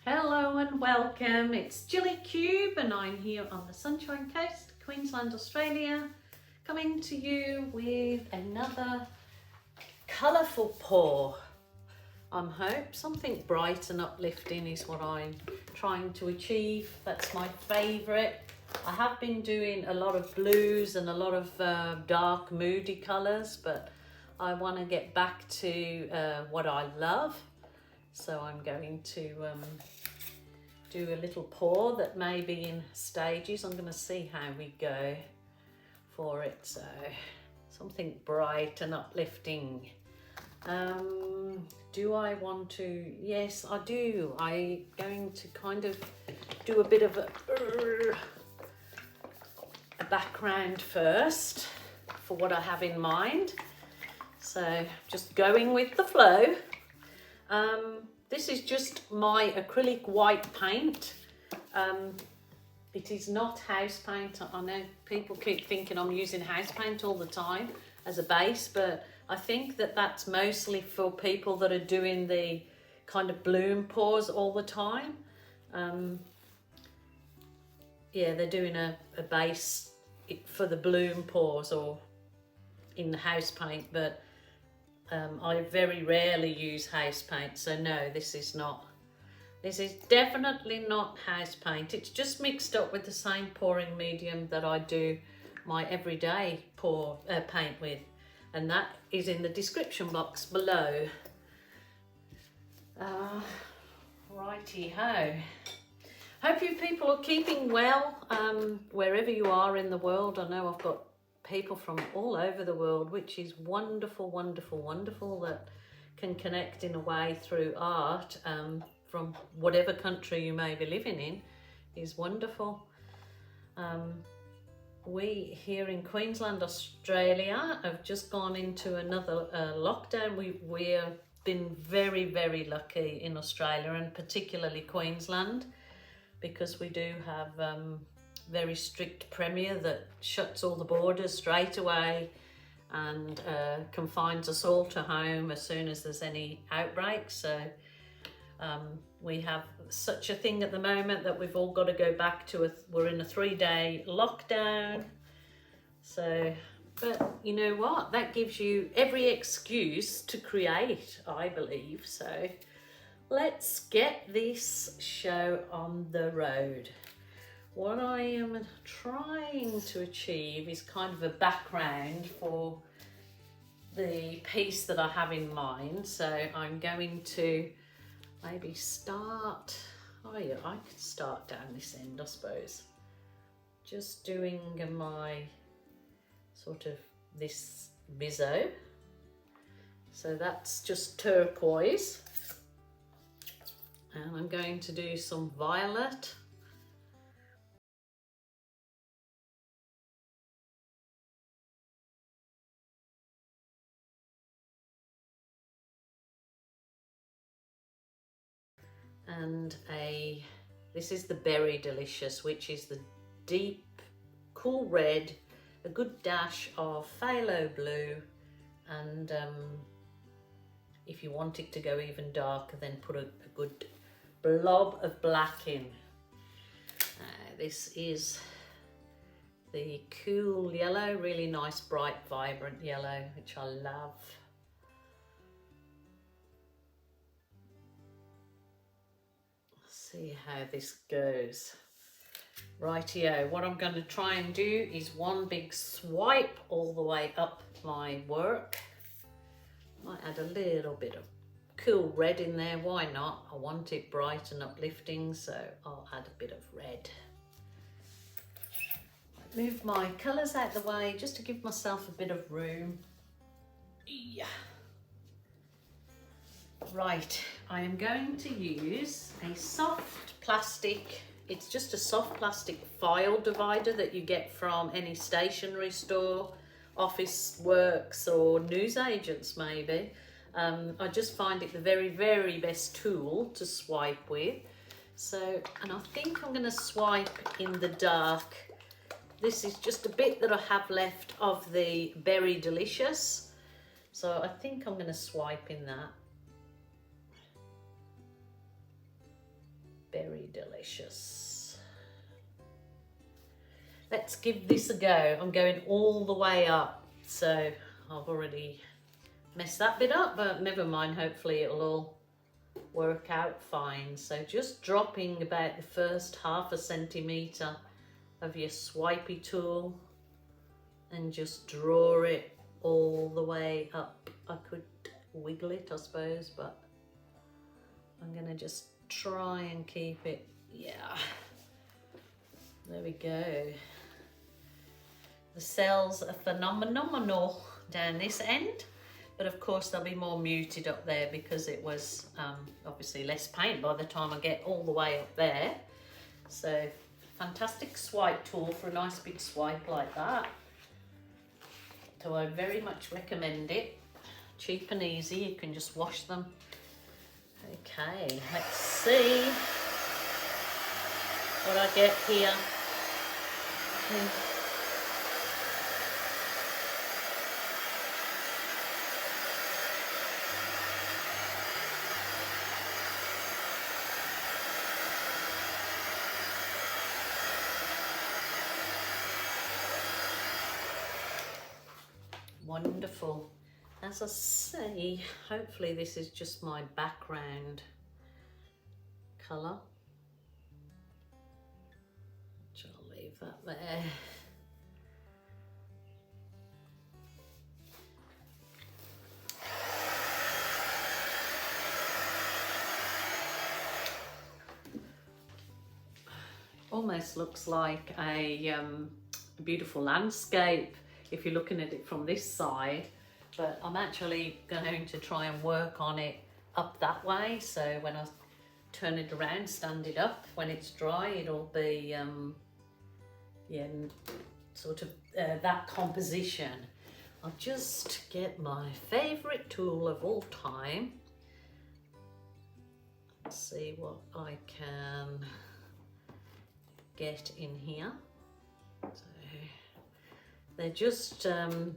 Hello and welcome, it's Jilly Cube and I'm here on the Sunshine Coast, Queensland, Australia, coming to you with another colourful pour. I hope something bright and uplifting is what I'm trying to achieve. That's my favourite. I have been doing a lot of blues and a lot of dark moody colours, but I want to get back to what I love. So I'm going to do a little pour that may be in stages. I'm going to see how we go for it. So something bright and uplifting. Do I want to? Yes, I do. I'm going to kind of do a bit of a background first for what I have in mind. So just going with the flow. This is just my acrylic white paint. It is not house paint. I know people keep thinking I'm using house paint all the time as a base, but I think that that's mostly for people that are doing the kind of bloom pours all the time. Yeah, they're doing a base for the bloom pours or in the house paint, but I very rarely use house paint, so no, this is definitely not house paint. It's just mixed up with the same pouring medium that I do my everyday paint with, and that is in the description box below. Righty ho. Hope you people are keeping well wherever you are in the world. I know I've got people from all over the world, which is wonderful, wonderful, wonderful, that can connect in a way through art from whatever country you may be living in is wonderful. We here in Queensland, Australia, have just gone into another lockdown. We've been very, very lucky in Australia, and particularly Queensland, because we do have very strict premier that shuts all the borders straight away and confines us all to home as soon as there's any outbreaks. So we have such a thing at the moment that we've all got to go back to we're in a 3-day lockdown. So, but you know what, that gives you every excuse to create, I believe. So let's get this show on the road. What I am trying to achieve is kind of a background for the piece that I have in mind. So I'm going to maybe start, oh yeah, I could start down this end, I suppose. Just doing my sort of this bizzo. So that's just turquoise. And I'm going to do some violet. And this is the Berry Delicious, which is the deep cool red, a good dash of phthalo blue, and if you want it to go even darker, then put a good blob of black in. This is the cool yellow, really nice bright vibrant yellow, which I love. See how this goes. Rightio, what I'm going to try and do is one big swipe all the way up my work. Might add a little bit of cool red in there, why not? I want it bright and uplifting, so I'll add a bit of red. Move my colours out the way just to give myself a bit of room. Yeah. Right, I am going to use a soft plastic, it's just a soft plastic file divider that you get from any stationery store, office works or newsagents maybe. I just find it the very, very best tool to swipe with. So, and I think I'm going to swipe in the dark. This is just a bit that I have left of the Berry Delicious. So I think I'm going to swipe in that. Very delicious. Let's give this a go. I'm going all the way up, so I've already messed that bit up, but never mind, hopefully it'll all work out fine. So just dropping about the first ½ centimetre of your swipey tool and just draw it all the way up. I could wiggle it, I suppose, but I'm gonna just try and keep it, yeah. There we go. The cells are phenomenal down this end, but of course they'll be more muted up there because it was obviously less paint by the time I get all the way up there. So fantastic swipe tool for a nice big swipe like that. So I very much recommend it. Cheap and easy, you can just wash them. Okay, let's see what I get here. Wonderful. As I say, hopefully this is just my background colour. So I'll leave that there. Almost looks like a beautiful landscape if you're looking at it from this side, but I'm actually going to try and work on it up that way, so when I turn it around, stand it up, when it's dry, it'll be yeah, sort of that composition. I'll just get my favourite tool of all time. Let's see what I can get in here. So they're just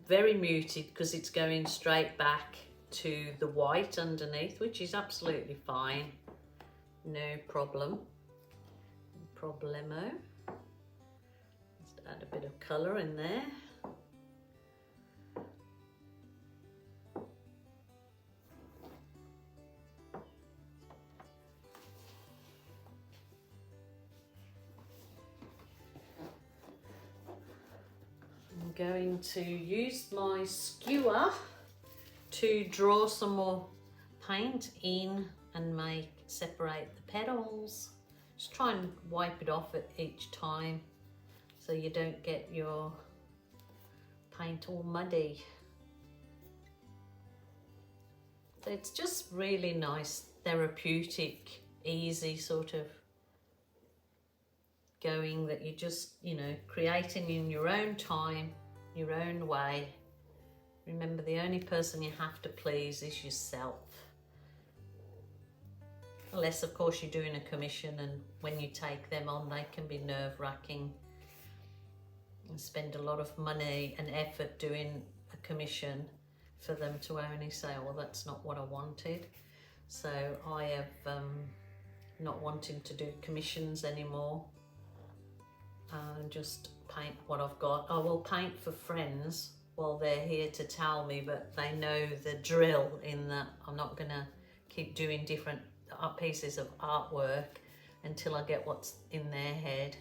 very muted because it's going straight back to the white underneath, which is absolutely fine. No problem. Problemo. Just add a bit of colour in there. I'm going to use my skewer to draw some more paint in and separate the petals. Just try and wipe it off at each time so you don't get your paint all muddy. So it's just really nice, therapeutic, easy sort of going that you just, you know, creating in your own time, your own way. Remember, the only person you have to please is yourself. Unless, of course, you're doing a commission, and when you take them on, they can be nerve-wracking and spend a lot of money and effort doing a commission for them to only say, well, that's not what I wanted. So I have not wanting to do commissions anymore. Just paint what I've got. I will paint for friends while they're here to tell me, but they know the drill in that I'm not gonna keep doing different pieces of artwork until I get what's in their head.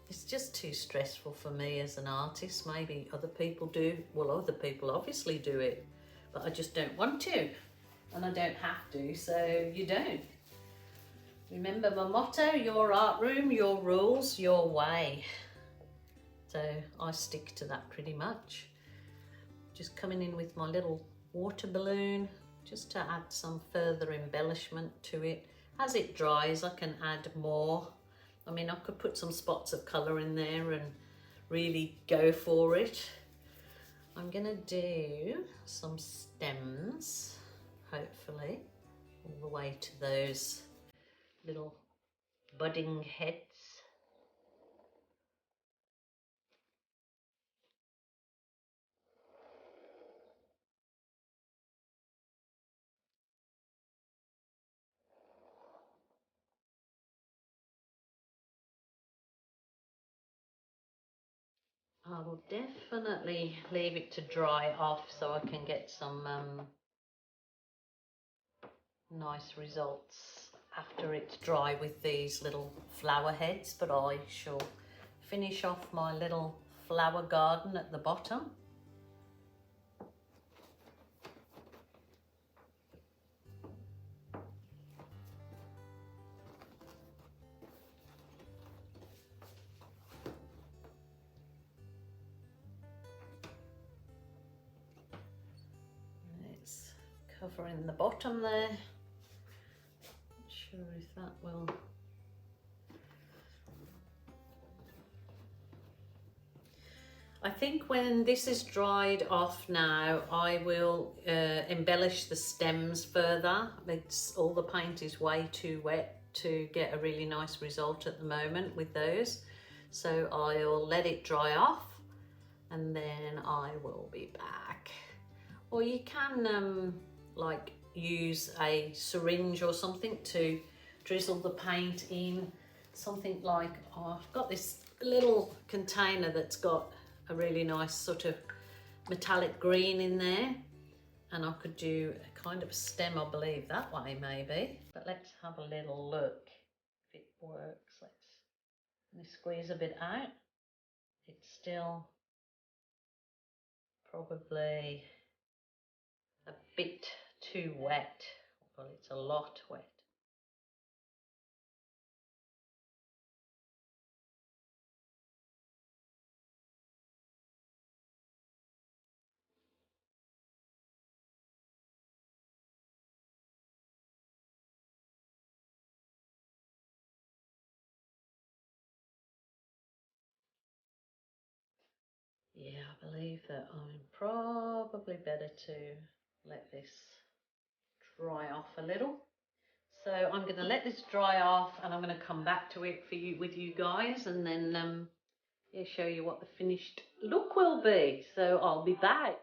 It's just too stressful for me as an artist. Maybe other people do. Well, other people obviously do it, but I just don't want to, and I don't have to, so you don't. Remember my motto, your art room, your rules, your way. So I stick to that pretty much. Just coming in with my little water balloon, just to add some further embellishment to it. As it dries, I can add more. I mean, I could put some spots of colour in there and really go for it. I'm gonna do some stems, hopefully, all the way to those little budding heads. I will definitely leave it to dry off so I can get some nice results after it's dry with these little flower heads, but I shall finish off my little flower garden at the bottom. It's covering the bottom there. Not sure if that will. I think when this is dried off now, I will embellish the stems further. All the paint is way too wet to get a really nice result at the moment with those. So I'll let it dry off and then I will be back. Or you can like use a syringe or something to drizzle the paint in. Something like, oh, I've got this little container that's got a really nice sort of metallic green in there, and I could do a kind of a stem, I believe, that way maybe. But let's have a little look if it works. Let me squeeze a bit out. It's still probably a bit too wet. Well, it's a lot wet. Yeah, I believe that I'm probably better to let this dry off a little. So I'm going to let this dry off and I'm going to come back to it with you guys, and then yeah, show you what the finished look will be. So I'll be back.